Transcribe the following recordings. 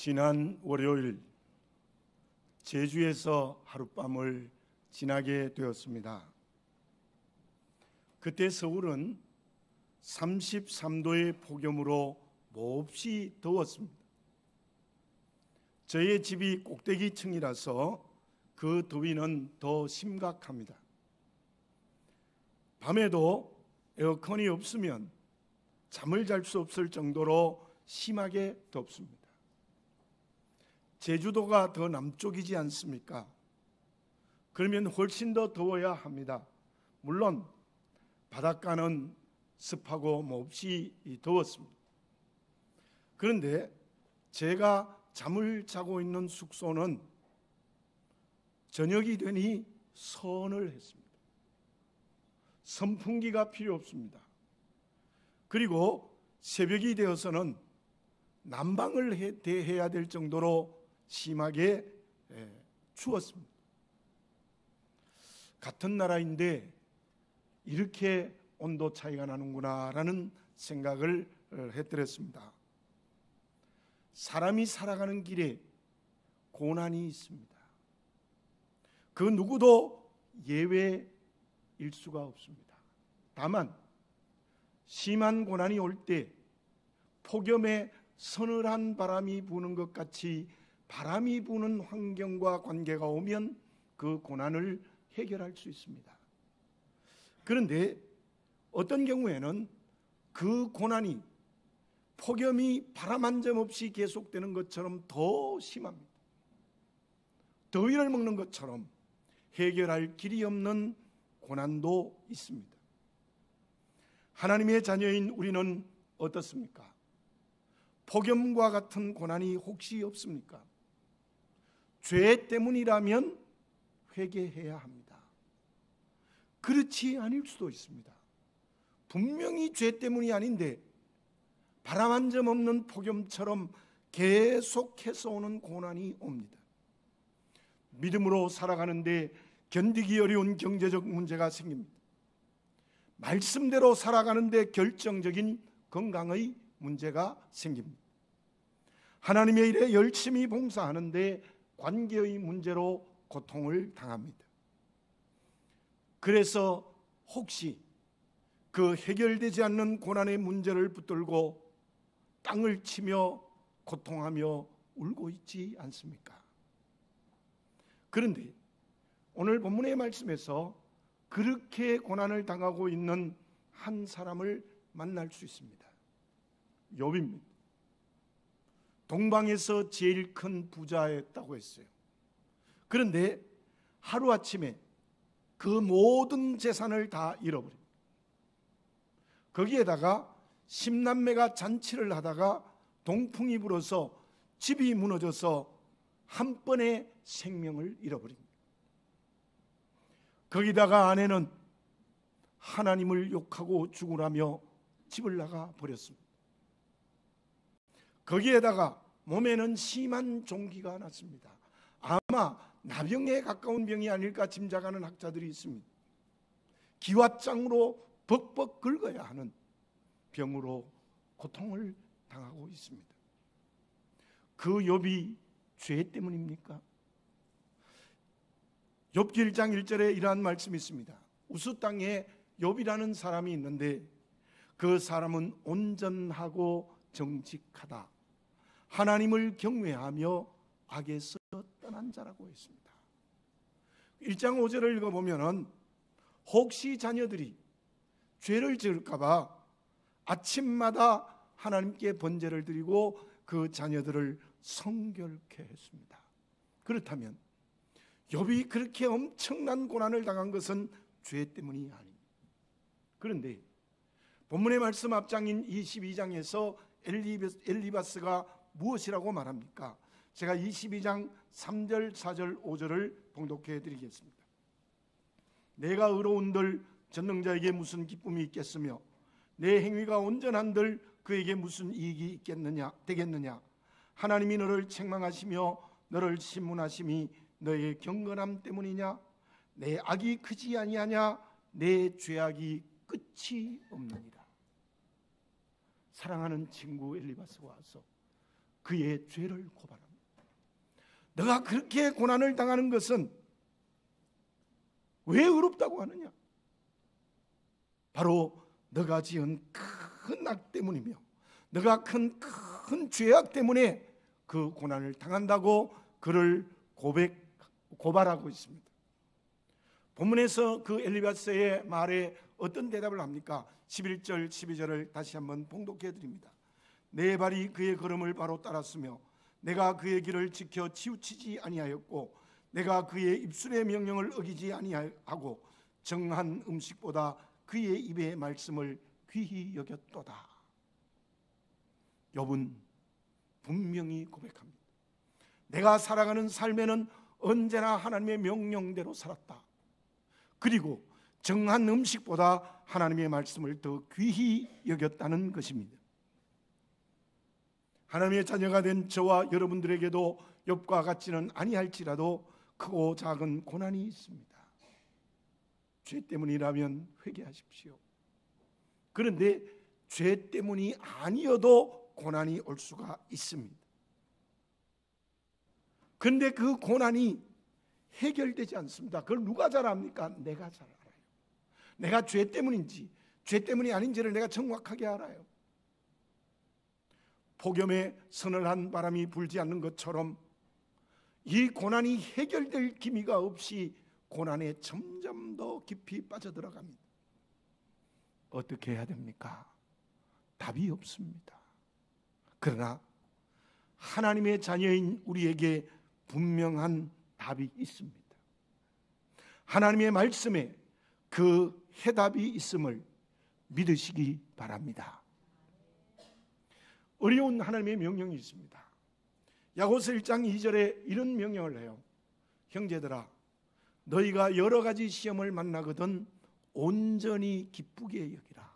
지난 월요일 제주에서 하룻밤을 지나게 되었습니다. 그때 서울은 33도의 폭염으로 몹시 더웠습니다. 저의 집이 꼭대기층이라서 그 더위는 더 심각합니다. 밤에도 에어컨이 없으면 잠을 잘 수 없을 정도로 심하게 덥습니다. 제주도가 더 남쪽이지 않습니까? 그러면 훨씬 더 더워야 합니다. 물론 바닷가는 습하고 몹시 더웠습니다. 그런데 제가 잠을 자고 있는 숙소는 저녁이 되니 서늘했습니다. 선풍기가 필요 없습니다. 그리고 새벽이 되어서는 난방을 해야 될 정도로 심하게 추웠습니다. 같은 나라인데 이렇게 온도 차이가 나는구나라는 생각을 했더랬습니다. 사람이 살아가는 길에 고난이 있습니다. 그 누구도 예외일 수가 없습니다. 다만 심한 고난이 올 때 폭염에 서늘한 바람이 부는 것 같이 바람이 부는 환경과 관계가 오면 그 고난을 해결할 수 있습니다. 그런데 어떤 경우에는 그 고난이 폭염이 바람 한 점 없이 계속되는 것처럼 더 심합니다. 더위를 먹는 것처럼 해결할 길이 없는 고난도 있습니다. 하나님의 자녀인 우리는 어떻습니까? 폭염과 같은 고난이 혹시 없습니까? 죄 때문이라면 회개해야 합니다. 그렇지 않을 수도 있습니다. 분명히 죄 때문이 아닌데 바람 한 점 없는 폭염처럼 계속해서 오는 고난이 옵니다. 믿음으로 살아가는데 견디기 어려운 경제적 문제가 생깁니다. 말씀대로 살아가는데 결정적인 건강의 문제가 생깁니다. 하나님의 일에 열심히 봉사하는데 관계의 문제로 고통을 당합니다. 그래서 혹시 그 해결되지 않는 고난의 문제를 붙들고 땅을 치며 고통하며 울고 있지 않습니까? 그런데 오늘 본문의 말씀에서 그렇게 고난을 당하고 있는 한 사람을 만날 수 있습니다. 욥입니다. 동방에서 제일 큰 부자였다고 했어요. 그런데 하루아침에 그 모든 재산을 다 잃어버립니다. 거기에다가 10남매가 잔치를 하다가 동풍이 불어서 집이 무너져서 한 번에 생명을 잃어버립니다. 거기다가 아내는 하나님을 욕하고 죽으라며 집을 나가 버렸습니다. 거기에다가 몸에는 심한 종기가 났습니다. 아마 나병에 가까운 병이 아닐까 짐작하는 학자들이 있습니다. 기왓장으로 벅벅 긁어야 하는 병으로 고통을 당하고 있습니다. 그 욥이 죄 때문입니까? 욥기 1장 1절에 이러한 말씀이 있습니다. 우스 땅에 욥이라는 사람이 있는데 그 사람은 온전하고 정직하다. 하나님을 경외하며 악에서 떠난 자라고 했습니다. 1장 5절을 읽어보면 혹시 자녀들이 죄를 지을까 봐 아침마다 하나님께 번제를 드리고 그 자녀들을 성결케 했습니다. 그렇다면 욥이 그렇게 엄청난 고난을 당한 것은 죄 때문이 아닙니다. 그런데 본문의 말씀 앞장인 22장에서 엘리바스가 무엇이라고 말합니까? 제가 22장 3절, 4절, 5절을 봉독해 드리겠습니다. 내가 의로운들 전능자에게 무슨 기쁨이 있겠으며 내 행위가 온전한들 그에게 무슨 이익이 되겠느냐? 하나님이 너를 책망하시며 너를 신문하심이 너의 경건함 때문이냐? 내 악이 크지 아니하냐? 내 죄악이 끝이 없느니라. 사랑하는 친구 엘리바스가 와서 그의 죄를 고발합니다. 너가 그렇게 고난을 당하는 것은 왜 의롭다고 하느냐? 바로 너가 지은 큰 악 때문이며 너가 큰 죄악 때문에 그 고난을 당한다고 그를 고발하고 있습니다. 본문에서 그 엘리바스의 말에 어떤 대답을 합니까? 11절 12절을 다시 한번 봉독해 드립니다. 내 발이 그의 걸음을 바로 따랐으며 내가 그의 길을 지켜 치우치지 아니하였고 내가 그의 입술의 명령을 어기지 아니하고 정한 음식보다 그의 입의 말씀을 귀히 여겼도다. 욥은 분명히 고백합니다. 내가 살아가는 삶에는 언제나 하나님의 명령대로 살았다. 그리고 정한 음식보다 하나님의 말씀을 더 귀히 여겼다는 것입니다. 하나님의 자녀가 된 저와 여러분들에게도 욥과 같지는 아니할지라도 크고 작은 고난이 있습니다. 죄 때문이라면 회개하십시오. 그런데 죄 때문이 아니어도 고난이 올 수가 있습니다. 그런데 그 고난이 해결되지 않습니다. 그걸 누가 잘 압니까? 내가 잘 알아요. 내가 죄 때문인지 죄 때문이 아닌지를 내가 정확하게 알아요. 폭염에 서늘한 바람이 불지 않는 것처럼 이 고난이 해결될 기미가 없이 고난에 점점 더 깊이 빠져들어갑니다. 어떻게 해야 됩니까? 답이 없습니다. 그러나 하나님의 자녀인 우리에게 분명한 답이 있습니다. 하나님의 말씀에 그 해답이 있음을 믿으시기 바랍니다. 어려운 하나님의 명령이 있습니다. 야고보서 1장 2절에 이런 명령을 해요. 형제들아, 너희가 여러 가지 시험을 만나거든 온전히 기쁘게 여기라.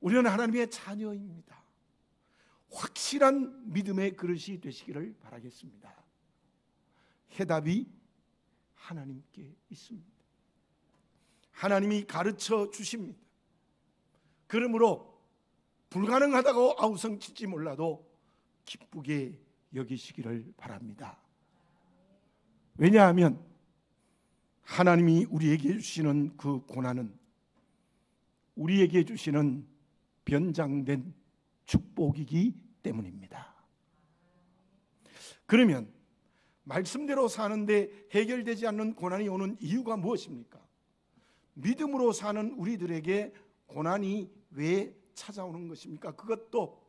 우리는 하나님의 자녀입니다. 확실한 믿음의 그릇이 되시기를 바라겠습니다. 해답이 하나님께 있습니다. 하나님이 가르쳐 주십니다. 그러므로 불가능하다고 아우성칠지 몰라도 기쁘게 여기시기를 바랍니다. 왜냐하면 하나님이 우리에게 주시는 그 고난은 우리에게 주시는 변장된 축복이기 때문입니다. 그러면 말씀대로 사는데 해결되지 않는 고난이 오는 이유가 무엇입니까? 믿음으로 사는 우리들에게 고난이 왜 찾아오는 것입니까? 그것도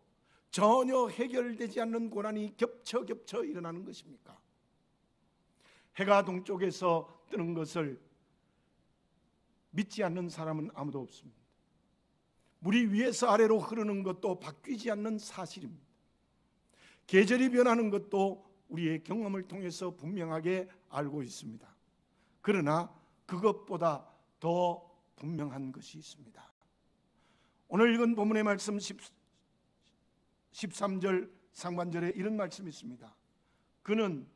전혀 해결되지 않는 고난이 겹쳐 일어나는 것입니까? 해가 동쪽에서 뜨는 것을 믿지 않는 사람은 아무도 없습니다. 물이 위에서 아래로 흐르는 것도 바뀌지 않는 사실입니다. 계절이 변하는 것도 우리의 경험을 통해서 분명하게 알고 있습니다. 그러나 그것보다 더 분명한 것이 있습니다. 오늘 읽은 본문의 말씀 13절 상반절에 이런 말씀이 있습니다. 그는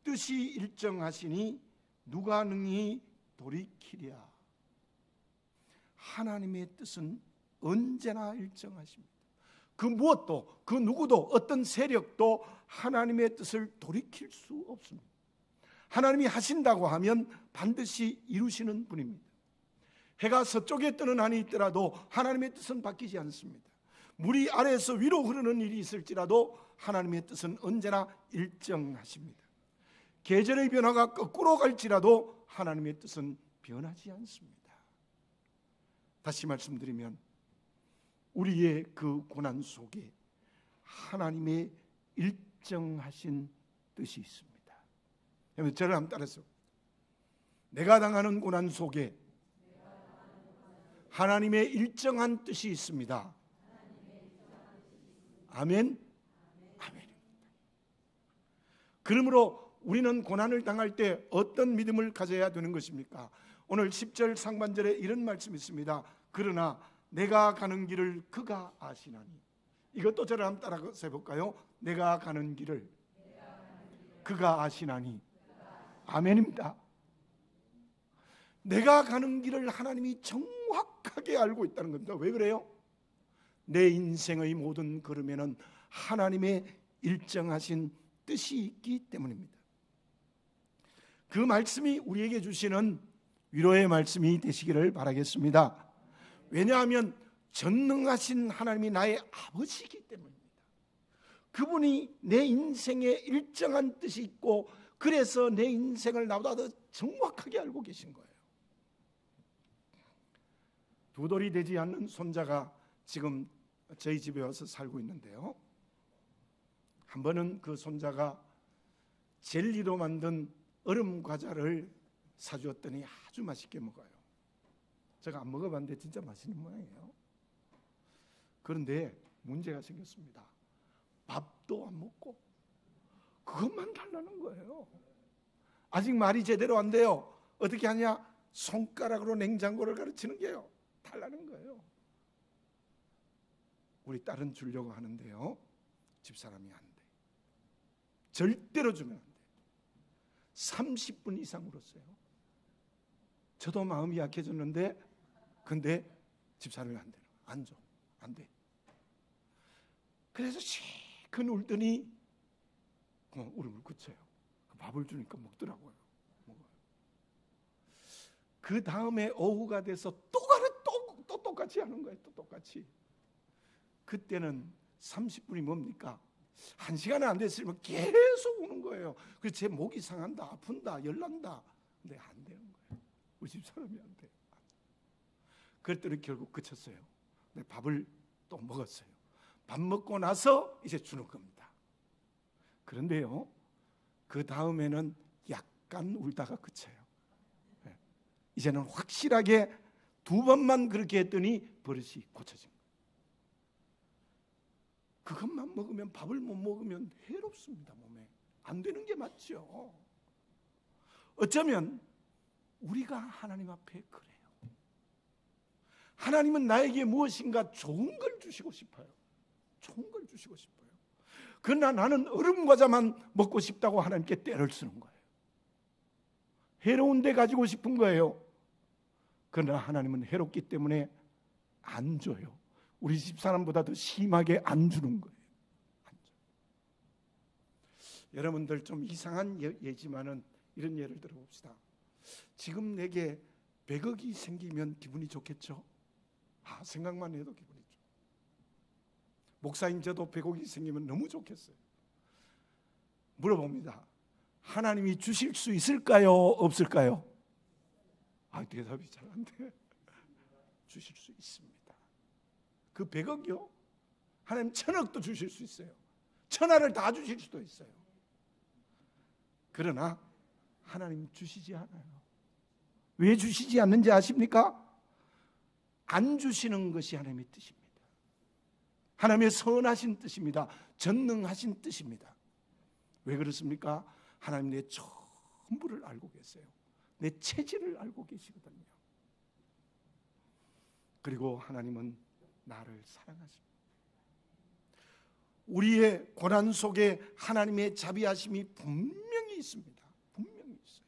뜻이 일정하시니 누가 능히 돌이키랴. 하나님의 뜻은 언제나 일정하십니다. 그 무엇도 그 누구도 어떤 세력도 하나님의 뜻을 돌이킬 수 없습니다. 하나님이 하신다고 하면 반드시 이루시는 분입니다. 해가 서쪽에 뜨는 한이 있더라도 하나님의 뜻은 바뀌지 않습니다. 물이 아래에서 위로 흐르는 일이 있을지라도 하나님의 뜻은 언제나 일정하십니다. 계절의 변화가 거꾸로 갈지라도 하나님의 뜻은 변하지 않습니다. 다시 말씀드리면 우리의 그 고난 속에 하나님의 일정하신 뜻이 있습니다. 여러분 저를 한번 따라서 내가 당하는 고난 속에 하나님의 일정한 뜻이 있습니다. 아멘. 아멘입니다. 그러므로 우리는 고난을 당할 때 어떤 믿음을 가져야 되는 것입니까? 오늘 10절 상반절에 이런 말씀이 있습니다. 그러나 내가 가는 길을 그가 아시나니. 이것도 저를 한번 따라서 해볼까요? 내가 가는 길을 그가 아시나니. 아멘입니다. 내가 가는 길을 하나님이 정확하게 알고 있다는 겁니다. 왜 그래요? 내 인생의 모든 걸음에는 하나님의 일정하신 뜻이 있기 때문입니다. 그 말씀이 우리에게 주시는 위로의 말씀이 되시기를 바라겠습니다. 왜냐하면 전능하신 하나님이 나의 아버지이기 때문입니다. 그분이 내 인생에 일정한 뜻이 있고 그래서 내 인생을 나보다 더 정확하게 알고 계신 거예요. 두 돌이 되지 않는 손자가 지금 저희 집에 와서 살고 있는데요, 한 번은 그 손자가 젤리로 만든 얼음 과자를 사주었더니 아주 맛있게 먹어요. 제가 안 먹어봤는데 진짜 맛있는 모양이에요. 그런데 문제가 생겼습니다. 밥도 안 먹고 그것만 달라는 거예요. 아직 말이 제대로 안 돼요. 어떻게 하냐? 손가락으로 냉장고를 가르치는 게요. 달라는 거예요. 우리 딸은 주려고 하는데요, 집사람이 안 돼. 절대로 주면 안 돼. 30분 이상 울었어요. 저도 마음이 약해졌는데, 근데 집사람이 안 돼요. 안 줘. 안 돼. 그래서 실컷 울더니 울음을 그쳐요. 밥을 주니까 먹더라고요. 먹어요. 그 다음에 오후가 돼서 또 똑같이 하는 거예요. 또 똑같이. 그때는 30분이 뭡니까? 1시간이 안 됐으면 계속 우는 거예요. 그래서 제 목이 상한다, 아픈다, 열난다. 근데 안 되는 거예요. 우리 집사람이 안 돼요. 그랬더니 결국 그쳤어요. 근데 밥을 또 먹었어요. 밥 먹고 나서 이제 주는 겁니다. 그런데요, 그 다음에는 약간 울다가 그쳐요. 이제는 확실하게 2번만 그렇게 했더니 버릇이 고쳐진 거예요. 그것만 먹으면, 밥을 못 먹으면 해롭습니다. 몸에 안 되는 게 맞죠. 어쩌면 우리가 하나님 앞에 그래요. 하나님은 나에게 무엇인가 좋은 걸 주시고 싶어요. 좋은 걸 주시고 싶어요. 그러나 나는 얼음 과자만 먹고 싶다고 하나님께 떼를 쓰는 거예요. 해로운 데 가지고 싶은 거예요. 그러나 하나님은 해롭기 때문에 안 줘요. 우리 집사람보다 더 심하게 안 주는 거예요. 안 줘요. 여러분들 좀 이상한 예지만은 이런 예를 들어봅시다. 지금 내게 100억이 생기면 기분이 좋겠죠? 생각만 해도 기분이 좋아요. 목사님 저도 100억이 생기면 너무 좋겠어요. 물어봅니다. 하나님이 주실 수 있을까요? 없을까요? 대답이 잘 안 돼. 주실 수 있습니다. 그 100억이요? 하나님 1000억도 주실 수 있어요. 1000하를 다 주실 수도 있어요. 그러나 하나님 주시지 않아요. 왜 주시지 않는지 아십니까? 안 주시는 것이 하나님의 뜻입니다. 하나님의 선하신 뜻입니다. 전능하신 뜻입니다. 왜 그렇습니까? 하나님 내 전부를 알고 계세요. 내 체질을 알고 계시거든요. 그리고 하나님은 나를 사랑하십니다. 우리의 고난 속에 하나님의 자비하심이 분명히 있습니다. 분명히 있어요.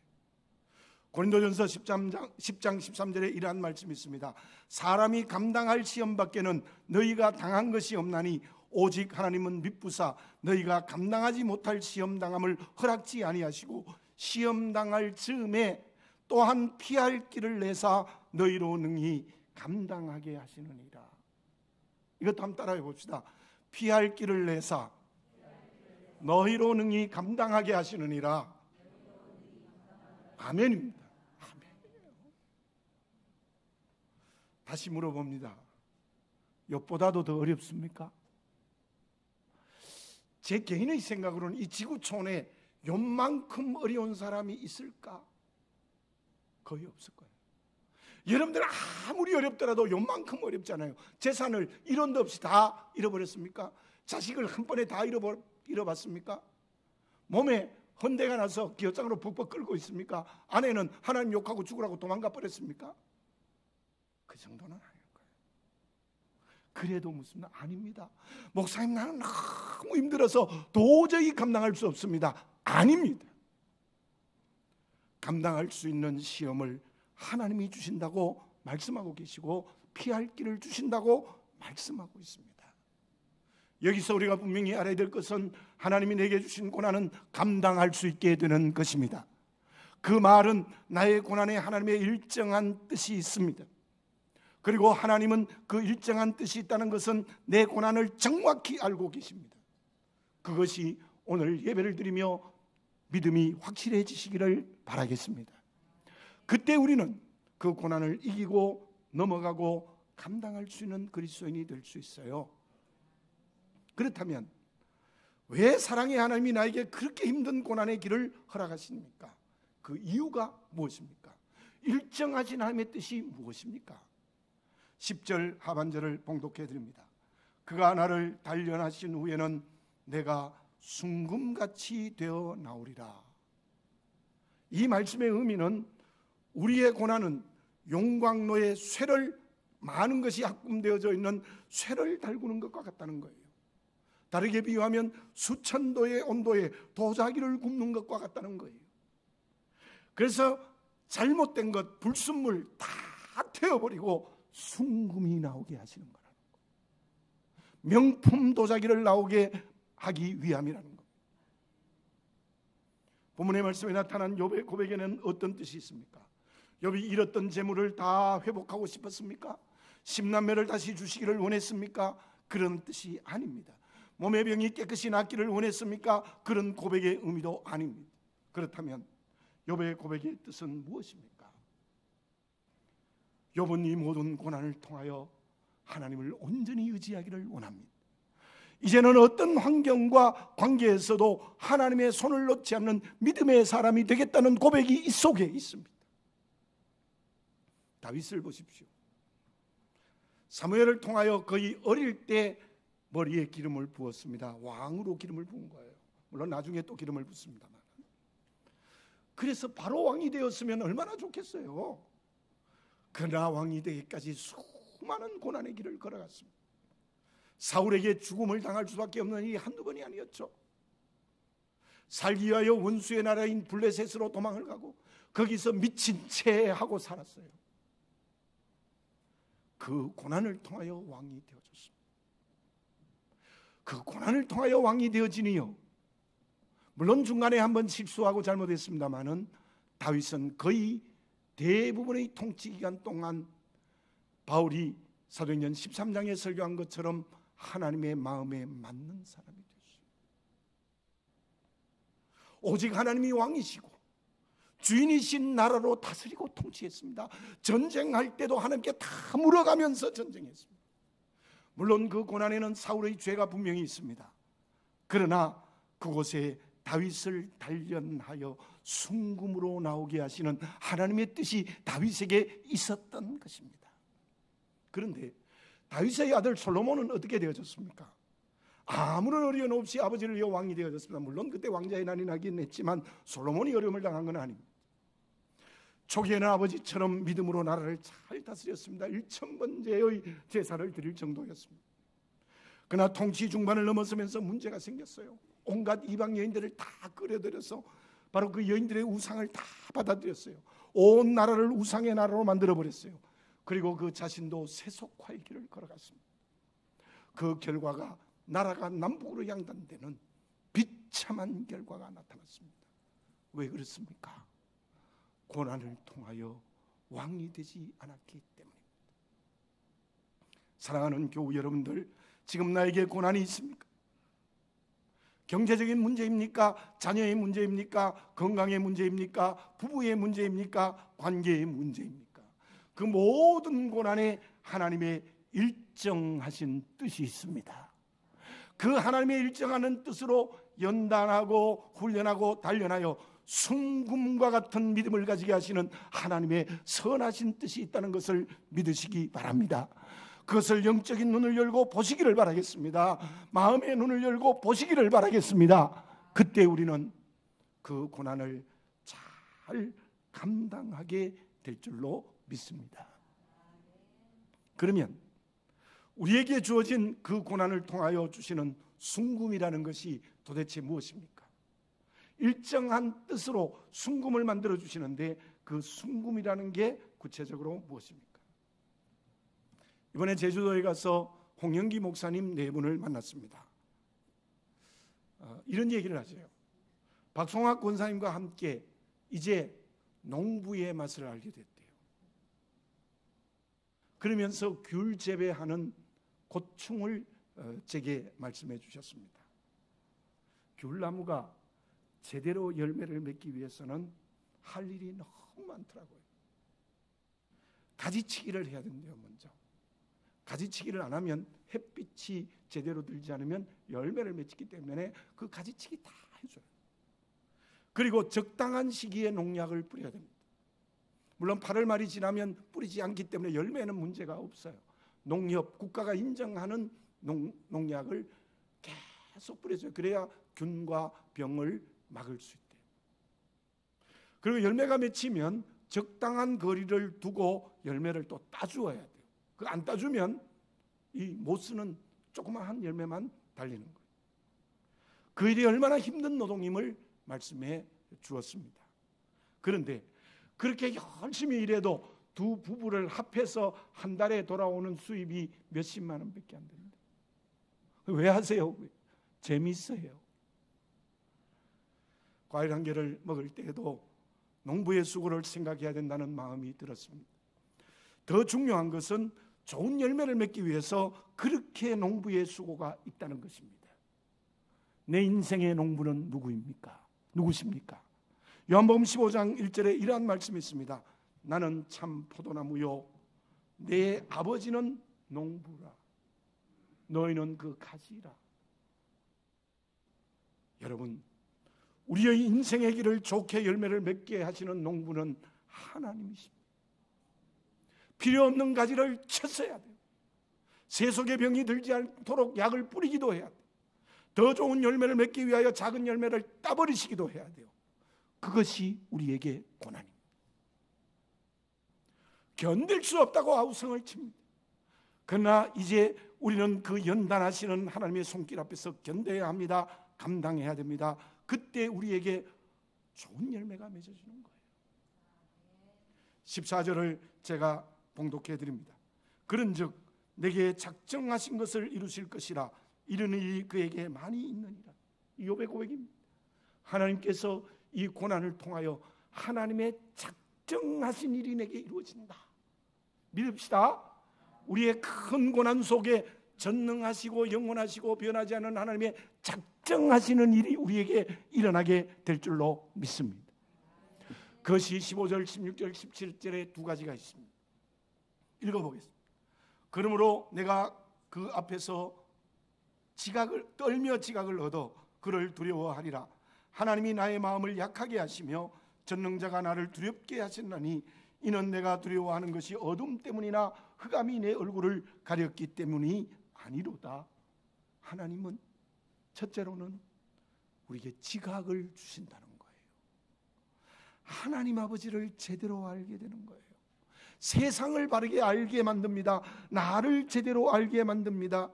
고린도전서 10장 13절에 이러한 말씀이 있습니다. 사람이 감당할 시험 밖에는 너희가 당한 것이 없나니 오직 하나님은 미쁘사 너희가 감당하지 못할 시험 당함을 허락지 아니하시고 시험 당할 즈음에 또한 피할 길을 내사 너희로 능히 감당하게 하시느니라. 이것도 한번 따라해 봅시다. 피할 길을 내사 너희로 능히 감당하게 하시느니라. 아멘입니다. 아멘이에요. 다시 물어봅니다. 욥보다도 더 어렵습니까? 제 개인의 생각으로는 이 지구촌에 욥만큼 어려운 사람이 있을까? 거의 없을 거예요. 여러분들 아무리 어렵더라도 욥만큼 어렵잖아요. 재산을 1원도 없이 다 잃어버렸습니까? 자식을 한 번에 다 잃어봤습니까? 몸에 헌대가 나서 기어장으로 벅벅 끌고 있습니까? 아내는 하나님 욕하고 죽으라고 도망가 버렸습니까? 그 정도는 아닐 거예요. 그래도 무슨 아닙니다. 목사님 나는 너무 힘들어서 도저히 감당할 수 없습니다. 아닙니다. 감당할 수 있는 시험을 하나님이 주신다고 말씀하고 계시고 피할 길을 주신다고 말씀하고 있습니다. 여기서 우리가 분명히 알아야 될 것은 하나님이 내게 주신 고난은 감당할 수 있게 되는 것입니다. 그 말은 나의 고난에 하나님의 일정한 뜻이 있습니다. 그리고 하나님은 그 일정한 뜻이 있다는 것은 내 고난을 정확히 알고 계십니다. 그것이 오늘 예배를 드리며 믿음이 확실해지시기를 바라겠습니다. 그때 우리는 그 고난을 이기고 넘어가고 감당할 수 있는 그리스도인이 될 수 있어요. 그렇다면 왜 사랑의 하나님이 나에게 그렇게 힘든 고난의 길을 허락하십니까? 그 이유가 무엇입니까? 일정하신 하나님의 뜻이 무엇입니까? 10절 하반절을 봉독해 드립니다. 그가 나를 단련하신 후에는 내가 순금같이 되어 나오리라. 이 말씀의 의미는 우리의 고난은 용광로에 쇠를 많은 것이 합금되어져 있는 쇠를 달구는 것과 같다는 거예요. 다르게 비유하면 수천 도의 온도에 도자기를 굽는 것과 같다는 거예요. 그래서 잘못된 것, 불순물 다 태워버리고 순금이 나오게 하시는 거라는 거예요. 명품 도자기를 나오게 하기 위함이라는 겁니다. 본문의 말씀에 나타난 욥의 고백에는 어떤 뜻이 있습니까? 욥이 잃었던 재물을 다 회복하고 싶었습니까? 10남매를 다시 주시기를 원했습니까? 그런 뜻이 아닙니다. 몸의 병이 깨끗이 낫기를 원했습니까? 그런 고백의 의미도 아닙니다. 그렇다면 욥의 고백의 뜻은 무엇입니까? 욥은 이 모든 고난을 통하여 하나님을 온전히 의지하기를 원합니다. 이제는 어떤 환경과 관계에서도 하나님의 손을 놓지 않는 믿음의 사람이 되겠다는 고백이 이 속에 있습니다. 다윗을 보십시오. 사무엘을 통하여 거의 어릴 때 머리에 기름을 부었습니다. 왕으로 기름을 부은 거예요. 물론 나중에 또 기름을 붓습니다만. 그래서 바로 왕이 되었으면 얼마나 좋겠어요. 그러나 왕이 되기까지 수많은 고난의 길을 걸어갔습니다. 사울에게 죽음을 당할 수밖에 없는 일이 한두 번이 아니었죠. 살기 위하여 원수의 나라인 블레셋으로 도망을 가고 거기서 미친 채 하고 살았어요. 그 고난을 통하여 왕이 되어졌습니다. 그 고난을 통하여 왕이 되어지니요, 물론 중간에 한번 실수하고 잘못했습니다마는 다윗은 거의 대부분의 통치 기간 동안 바울이 사도행전 13장에 설교한 것처럼 하나님의 마음에 맞는 사람이 됐어요. 오직 하나님이 왕이시고 주인이신 나라로 다스리고 통치했습니다. 전쟁할 때도 하나님께 다 물어가면서 전쟁했습니다. 물론 그 고난에는 사울의 죄가 분명히 있습니다. 그러나 그곳에 다윗을 단련하여 순금으로 나오게 하시는 하나님의 뜻이 다윗에게 있었던 것입니다. 그런데 다윗의 아들 솔로몬은 어떻게 되어졌습니까? 아무런 어려움 없이 아버지를 이어 왕이 되어졌습니다. 물론 그때 왕자의 난이 나긴 했지만 솔로몬이 어려움을 당한 건 아닙니다. 초기에는 아버지처럼 믿음으로 나라를 잘 다스렸습니다. 1000번째의 제사를 드릴 정도였습니다. 그러나 통치 중반을 넘어서면서 문제가 생겼어요. 온갖 이방 여인들을 다 끌어들여서 바로 그 여인들의 우상을 다 받아들였어요. 온 나라를 우상의 나라로 만들어버렸어요. 그리고 그 자신도 세속화의 길을 걸어갔습니다. 그 결과가 나라가 남북으로 양단되는 비참한 결과가 나타났습니다. 왜 그렇습니까? 고난을 통하여 왕이 되지 않았기 때문입니다. 사랑하는 교우 여러분들, 지금 나에게 고난이 있습니까? 경제적인 문제입니까? 자녀의 문제입니까? 건강의 문제입니까? 부부의 문제입니까? 관계의 문제입니까? 그 모든 고난에 하나님의 일정하신 뜻이 있습니다. 그 하나님의 일정하는 뜻으로 연단하고 훈련하고 단련하여 순금과 같은 믿음을 가지게 하시는 하나님의 선하신 뜻이 있다는 것을 믿으시기 바랍니다. 그것을 영적인 눈을 열고 보시기를 바라겠습니다. 마음의 눈을 열고 보시기를 바라겠습니다. 그때 우리는 그 고난을 잘 감당하게 될 줄로 믿습니다. 그러면 우리에게 주어진 그 고난을 통하여 주시는 순금이라는 것이 도대체 무엇입니까? 일정한 뜻으로 순금을 만들어 주시는데 그 순금이라는 게 구체적으로 무엇입니까? 이번에 제주도에 가서 홍영기 목사님 네 분을 만났습니다. 이런 얘기를 하세요. 박송학 권사님과 함께 이제 농부의 맛을 알게 됐대요. 그러면서 귤 재배하는 고충을 제게 말씀해 주셨습니다. 귤나무가 제대로 열매를 맺기 위해서는 할 일이 너무 많더라고요. 가지치기를 해야 된대요. 먼저 가지치기를 안 하면 햇빛이 제대로 들지 않으면 열매를 맺기 때문에 그 가지치기 다 해줘요. 그리고 적당한 시기에 농약을 뿌려야 됩니다. 물론 8월 말이 지나면 뿌리지 않기 때문에 열매는 문제가 없어요. 농협, 국가가 인정하는 농약을 계속 뿌려줘요. 그래야 균과 병을 막을 수 있대요. 그리고 열매가 맺히면 적당한 거리를 두고 열매를 또 따주어야 돼요. 그 안 따주면 이 못 쓰는 조그마한 열매만 달리는 거예요. 그 일이 얼마나 힘든 노동임을 말씀해 주었습니다. 그런데 그렇게 열심히 일해도 두 부부를 합해서 한 달에 돌아오는 수입이 몇십만 원밖에 안 됩니다. 왜 하세요? 재미있어요. 과일 한 개를 먹을 때에도 농부의 수고를 생각해야 된다는 마음이 들었습니다. 더 중요한 것은 좋은 열매를 맺기 위해서 그렇게 농부의 수고가 있다는 것입니다. 내 인생의 농부는 누구입니까? 누구십니까? 요한복음 15장 1절에 이러한 말씀이 있습니다. 나는 참 포도나무요 내 아버지는 농부라 너희는 그 가지라. 여러분, 우리의 인생의 길을 좋게 열매를 맺게 하시는 농부는 하나님이십니다. 필요 없는 가지를 쳤어야 돼요. 세속의 병이 들지 않도록 약을 뿌리기도 해야 돼요. 더 좋은 열매를 맺기 위하여 작은 열매를 따버리시기도 해야 돼요. 그것이 우리에게 고난입니다. 견딜 수 없다고 아우성을 칩니다. 그러나 이제 우리는 그 연단하시는 하나님의 손길 앞에서 견뎌야 합니다. 감당해야 됩니다. 그때 우리에게 좋은 열매가 맺어지는 거예요. 14절을 제가 봉독해 드립니다. 그런즉 내게 작정하신 것을 이루실 것이라 이르는 일이 그에게 많이 있느니라. 욥의 고백입니다. 하나님께서 이 고난을 통하여 하나님의 작정하신 일이 내게 이루어진다. 믿읍시다. 우리의 큰 고난 속에 전능하시고 영원하시고 변하지 않는 하나님의 작정하시는 일이 우리에게 일어나게 될 줄로 믿습니다. 그것이 15절, 16절, 17절에 두 가지가 있습니다. 읽어보겠습니다. 그러므로 내가 그 앞에서 떨며 지각을 얻어 그를 두려워하리라. 하나님이 나의 마음을 약하게 하시며 전능자가 나를 두렵게 하셨나니 이는 내가 두려워하는 것이 어둠 때문이나 흑암이 내 얼굴을 가렸기 때문이 아니로다. 하나님은 첫째로는 우리에게 지각을 주신다는 거예요. 하나님 아버지를 제대로 알게 되는 거예요. 세상을 바르게 알게 만듭니다. 나를 제대로 알게 만듭니다.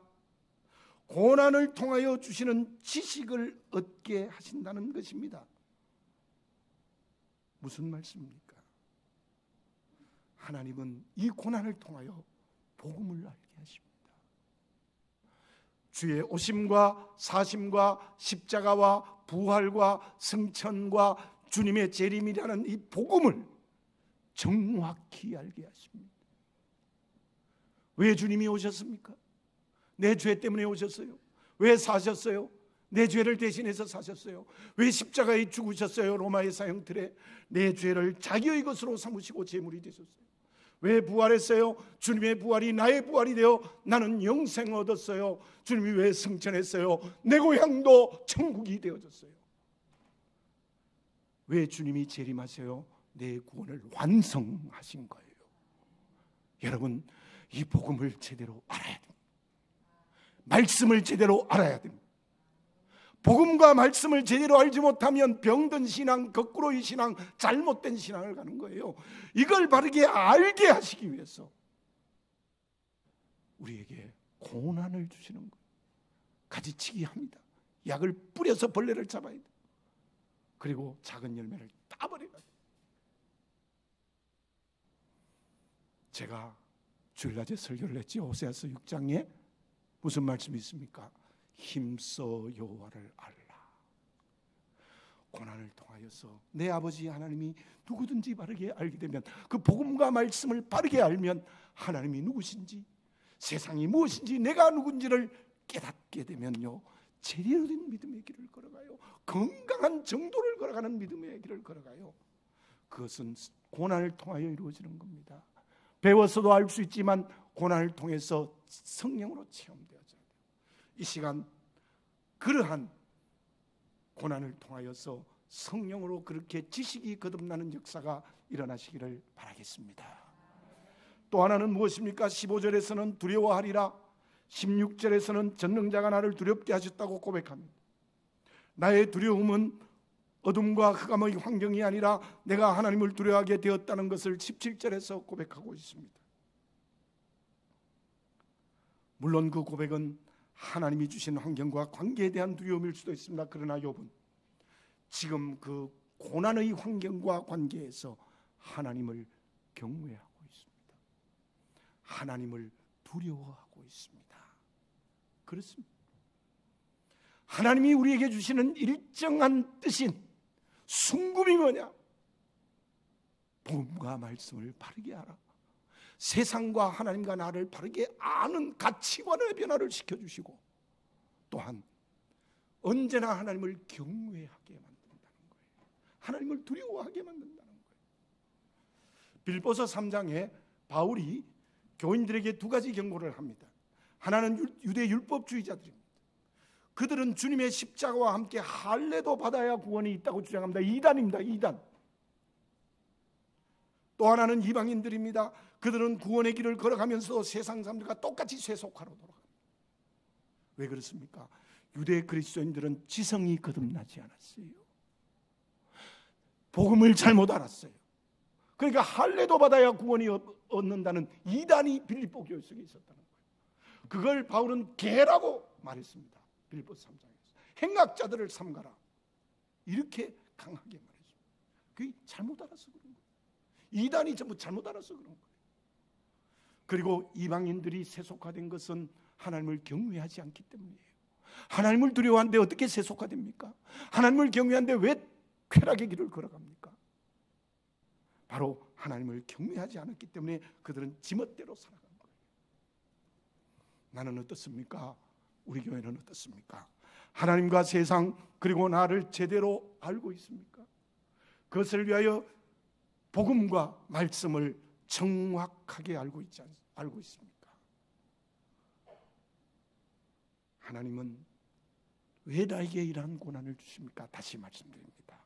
고난을 통하여 주시는 지식을 얻게 하신다는 것입니다. 무슨 말씀입니까? 하나님은 이 고난을 통하여 복음을 알게 하십니다. 주의 오심과 사심과 십자가와 부활과 승천과 주님의 재림이라는 이 복음을 정확히 알게 하십니다. 왜 주님이 오셨습니까? 내 죄 때문에 오셨어요. 왜 사셨어요? 내 죄를 대신해서 사셨어요. 왜 십자가에 죽으셨어요? 로마의 사형틀에 내 죄를 자기의 것으로 삼으시고 제물이 되셨어요. 왜 부활했어요? 주님의 부활이 나의 부활이 되어 나는 영생을 얻었어요. 주님이 왜 승천했어요? 내 고향도 천국이 되어졌어요. 왜 주님이 재림하세요? 내 구원을 완성하신 거예요. 여러분, 이 복음을 제대로 알아야 됩니다. 말씀을 제대로 알아야 됩니다. 복음과 말씀을 제대로 알지 못하면 병든 신앙, 거꾸로의 신앙, 잘못된 신앙을 가는 거예요. 이걸 바르게 알게 하시기 위해서 우리에게 고난을 주시는 거예요. 가지치기 합니다. 약을 뿌려서 벌레를 잡아야 돼요. 그리고 작은 열매를 따버려야 돼요. 제가 주일낮에 설교를 했지. 호세아서 6장에 무슨 말씀이 있습니까? 힘써 여호와를 알라. 고난을 통하여서 내 아버지 하나님이 누구든지 바르게 알게 되면, 그 복음과 말씀을 바르게 알면 하나님이 누구신지, 세상이 무엇인지, 내가 누군지를 깨닫게 되면요, 제대로 된 믿음의 길을 걸어가요. 건강한 정도를 걸어가는 믿음의 길을 걸어가요. 그것은 고난을 통하여 이루어지는 겁니다. 배워서도 알 수 있지만 고난을 통해서 성령으로 체험되어져야 돼요. 이 시간 그러한 고난을 통하여서 성령으로 그렇게 지식이 거듭나는 역사가 일어나시기를 바라겠습니다. 또 하나는 무엇입니까? 15절에서는 두려워하리라, 16절에서는 전능자가 나를 두렵게 하셨다고 고백합니다. 나의 두려움은 어둠과 흑암의 환경이 아니라 내가 하나님을 두려워하게 되었다는 것을 17절에서 고백하고 있습니다. 물론 그 고백은 하나님이 주신 환경과 관계에 대한 두려움일 수도 있습니다. 그러나 욥은 지금 그 고난의 환경과 관계에서 하나님을 경외하고 있습니다. 하나님을 두려워하고 있습니다. 그렇습니다. 하나님이 우리에게 주시는 일정한 뜻인 순금이 뭐냐? 복음과 말씀을 바르게 알아, 세상과 하나님과 나를 바르게 아는 가치관의 변화를 시켜주시고, 또한 언제나 하나님을 경외하게 만든다는 거예요. 하나님을 두려워하게 만든다는 거예요. 빌보서 3장에 바울이 교인들에게 두 가지 경고를 합니다. 하나는 유대 율법주의자들입니다. 그들은 주님의 십자가와 함께 할례도 받아야 구원이 있다고 주장합니다. 이단입니다. 이단. 또 하나는 이방인들입니다. 그들은 구원의 길을 걸어가면서 세상 사람들과 똑같이 세속화로 돌아갑니다. 왜 그렇습니까? 유대 그리스도인들은 지성이 거듭나지 않았어요. 복음을 잘못 알았어요. 그러니까 할례도 받아야 구원이 얻는다는 이단이 빌립보 교회 속에 있었다는 거예요. 그걸 바울은 개라고 말했습니다. 빌립보서 3장에서 행악자들을 삼가라, 이렇게 강하게 말했습니다. 그게 잘못 알아서 그런 거예요. 이단이 전부 잘못 알아서 그런 거예요. 그리고 이방인들이 세속화된 것은 하나님을 경외하지 않기 때문이에요. 하나님을 두려워하는데 어떻게 세속화됩니까? 하나님을 경외하는데 왜 쾌락의 길을 걸어갑니까? 바로 하나님을 경외하지 않았기 때문에 그들은 지멋대로 살아간 거예요. 나는 어떻습니까? 우리 교회는 어떻습니까? 하나님과 세상 그리고 나를 제대로 알고 있습니까? 그것을 위하여 복음과 말씀을 정확하게 알고 있습니까? 하나님은 왜 나에게 이러한 고난을 주십니까? 다시 말씀드립니다.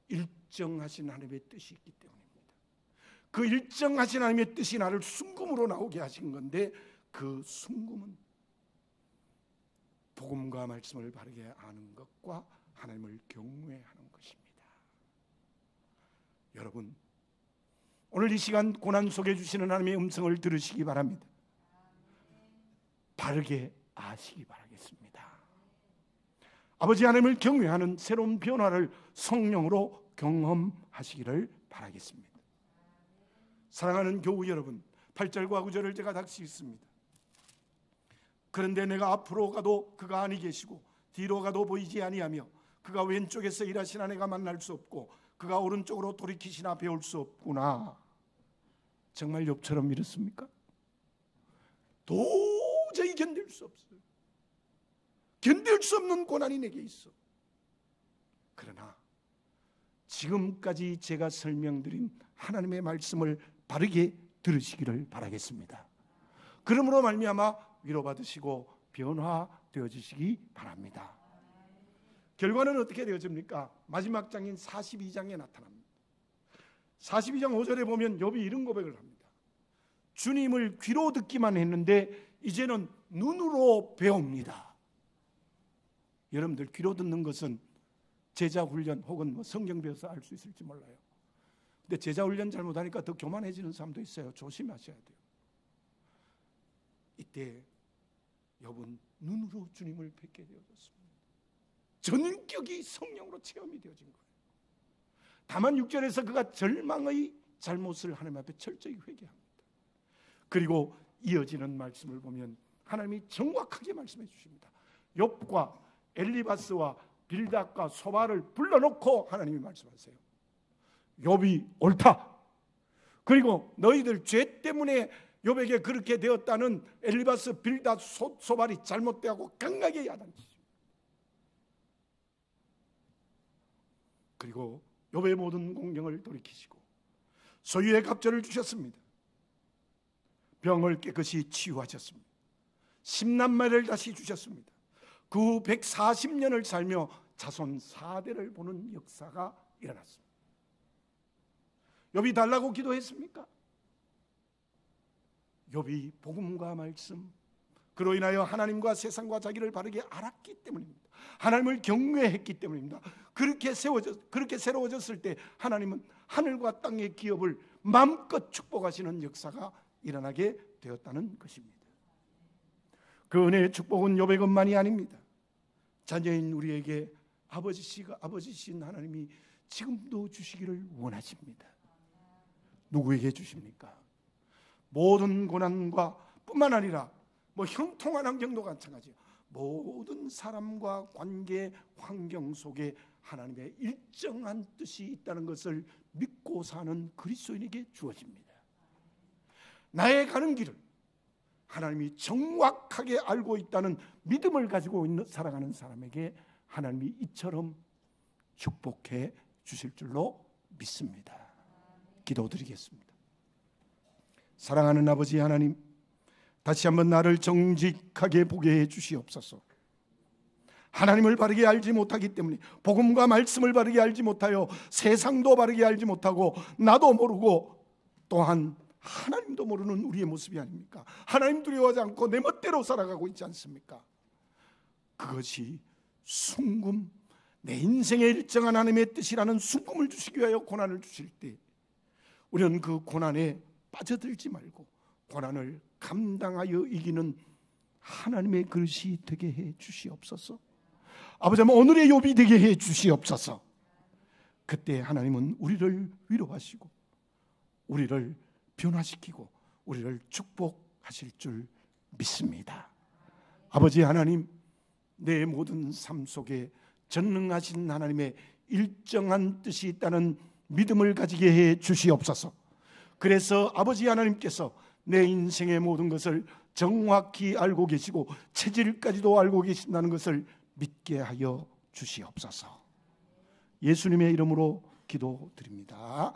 일정하신 하나님의 뜻이 있기 때문입니다. 그 일정하신 하나님의 뜻이 나를 순금으로 나오게 하신 건데, 그 순금은 복음과 말씀을 바르게 아는 것과 하나님을 경외하는 것입니다. 여러분, 오늘 이 시간 고난 속에 주시는 하나님의 음성을 들으시기 바랍니다. 바르게 아시기 바라겠습니다. 아버지 하나님을 경외하는 새로운 변화를 성령으로 경험하시기를 바라겠습니다. 사랑하는 교우 여러분, 8절과 9절을 제가 다시 읽습니다. 그런데 내가 앞으로 가도 그가 아니 계시고 뒤로 가도 보이지 아니하며 그가 왼쪽에서 일하시나 내가 만날 수 없고 그가 오른쪽으로 돌이키시나 배울 수 없구나. 정말 욥처럼 이렇습니까? 도저히 견딜 수 없어요. 견딜 수 없는 고난이 내게 있어. 그러나 지금까지 제가 설명드린 하나님의 말씀을 바르게 들으시기를 바라겠습니다. 그러므로 말미암아 위로받으시고 변화되어지시기 바랍니다. 결과는 어떻게 되어집니까? 마지막 장인 42장에 나타납니다. 42장 5절에 보면 욥이 이런 고백을 합니다. 주님을 귀로 듣기만 했는데 이제는 눈으로 배웁니다. 여러분들, 귀로 듣는 것은 제자 훈련 혹은 성경 배워서 알 수 있을지 몰라요. 근데 제자 훈련 잘못하니까 더 교만해지는 사람도 있어요. 조심하셔야 돼요. 이때 욥은 눈으로 주님을 뵙게 되어졌습니다. 전격이 성령으로 체험이 되어진 거예요. 다만 6절에서 그가 절망의 잘못을 하나님 앞에 철저히 회개합니다. 그리고 이어지는 말씀을 보면 하나님이 정확하게 말씀해 주십니다. 욥과 엘리바스와 빌닷과 소바를 불러놓고 하나님이 말씀하세요. 욥이 옳다. 그리고 너희들 죄 때문에 욥에게 그렇게 되었다는 엘리바스, 빌닷, 소발이 잘못되고 강하게 야단치십니다. 그리고 욥의 모든 공경을 돌이키시고 소유의 갑절을 주셨습니다. 병을 깨끗이 치유하셨습니다. 10남매를 다시 주셨습니다. 그 후 140년을 살며 자손 4대를 보는 역사가 일어났습니다. 욥이 달라고 기도했습니까? 욥이 복음과 말씀, 그로 인하여 하나님과 세상과 자기를 바르게 알았기 때문입니다. 하나님을 경외했기 때문입니다. 그렇게 새로워졌을 때 하나님은 하늘과 땅의 기업을 마음껏 축복하시는 역사가 일어나게 되었다는 것입니다. 그 은혜의 축복은 욥의 것만이 아닙니다. 자녀인 우리에게 아버지신 하나님이 지금도 주시기를 원하십니다. 누구에게 주십니까? 모든 고난과 뿐만 아니라 형통한 환경도 마찬가지예요. 모든 사람과 관계 환경 속에 하나님의 일정한 뜻이 있다는 것을 믿고 사는 그리스도인에게 주어집니다. 나의 가는 길을 하나님이 정확하게 알고 있다는 믿음을 가지고 살아가는 사람에게 하나님이 이처럼 축복해 주실 줄로 믿습니다. 기도드리겠습니다. 사랑하는 아버지 하나님, 다시 한번 나를 정직하게 보게 해 주시옵소서. 하나님을 바르게 알지 못하기 때문에, 복음과 말씀을 바르게 알지 못하여 세상도 바르게 알지 못하고 나도 모르고 또한 하나님도 모르는 우리의 모습이 아닙니까? 하나님 두려워하지 않고 내 멋대로 살아가고 있지 않습니까? 그것이 순금, 내 인생의 일정한 하나님의 뜻이라는 순금을 주시기 위하여 고난을 주실 때 우리는 그 고난에 빠져들지 말고 고난을 감당하여 이기는 하나님의 그릇이 되게 해 주시옵소서. 아버지, 오늘의 욥이 되게 해 주시옵소서. 그때 하나님은 우리를 위로하시고 우리를 변화시키고 우리를 축복하실 줄 믿습니다. 아버지 하나님, 내 모든 삶 속에 전능하신 하나님의 일정한 뜻이 있다는 믿음을 가지게 해 주시옵소서. 그래서 아버지 하나님께서 내 인생의 모든 것을 정확히 알고 계시고 체질까지도 알고 계신다는 것을 믿게 하여 주시옵소서. 예수님의 이름으로 기도드립니다.